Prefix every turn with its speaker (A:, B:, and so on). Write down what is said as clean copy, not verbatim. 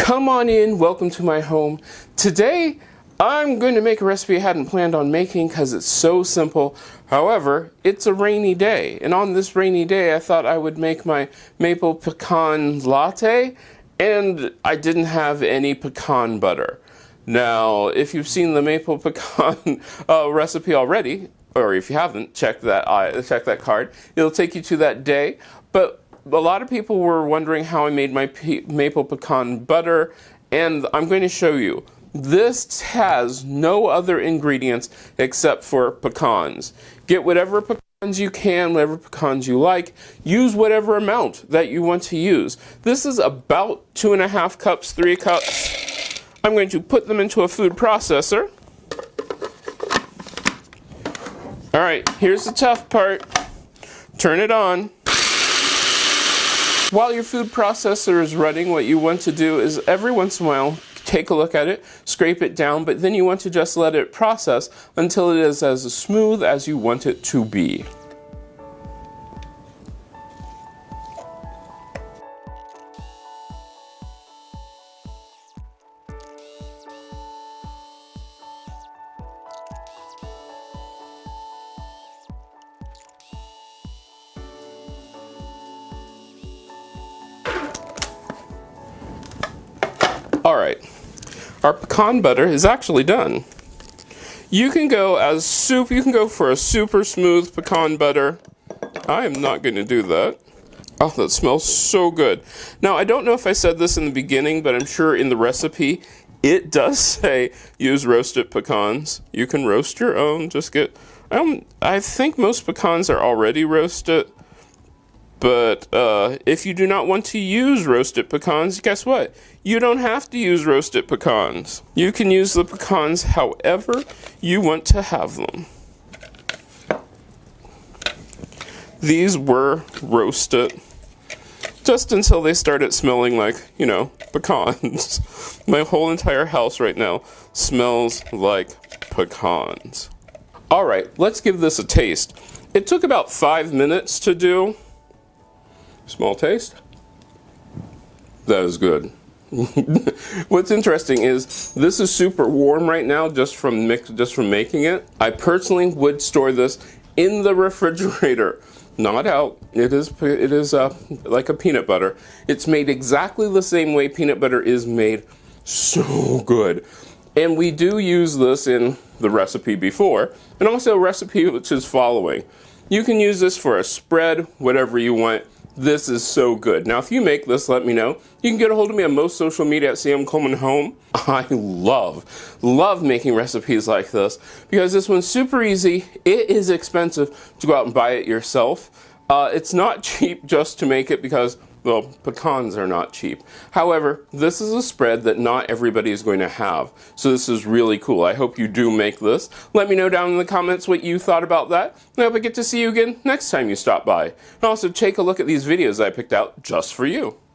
A: Come on in, welcome to my home. Today, I'm going to make a recipe I hadn't planned on making because it's so simple. However, it's a rainy day, and on this rainy day I thought I would make my maple pecan latte, and I didn't have any pecan butter. Now, if you've seen the maple pecan recipe already, or if you haven't, check that card. It'll take you to that day. But a lot of people were wondering how I made my maple pecan butter, and I'm going to show you. This has no other ingredients except for pecans. Get whatever pecans you can, whatever pecans you like. Use whatever amount that you want to use. This is about 2.5 cups, 3 cups. I'm going to put them into a food processor. Alright, here's the tough part. Turn it on. While your food processor is running, what you want to do is every once in a while take a look at it, scrape it down, but then you want to just let it process until it is as smooth as you want it to be. Alright, our pecan butter is actually done. You can go for a super smooth pecan butter. I am not going to do that. Oh, that smells so good. Now, I don't know if I said this in the beginning, but I'm sure in the recipe it does say use roasted pecans. You can roast your own, just get, I think most pecans are already roasted. But if you do not want to use roasted pecans, guess what? You don't have to use roasted pecans. You can use the pecans however you want to have them. These were roasted just until they started smelling like, you know, pecans. My whole entire house right now smells like pecans. All right, let's give this a taste. It took about 5 minutes to do. Small taste. That is good. What's interesting is this is super warm right now just from making it. I personally would store this in the refrigerator, not out. It is like a peanut butter. It's made exactly the same way peanut butter is made. So good. And we do use this in the recipe before, and also a recipe which is following. You can use this for a spread, whatever you want. This is so good. Now, if you make this, let me know. You can get a hold of me on most social media at CM Coleman Home. I love making recipes like this because this one's super easy. It is expensive to go out and buy it yourself. It's not cheap just to make it because, well, pecans are not cheap. However, this is a spread that not everybody is going to have. So this is really cool. I hope you do make this. Let me know down in the comments what you thought about that. I hope I get to see you again next time you stop by. And also take a look at these videos I picked out just for you.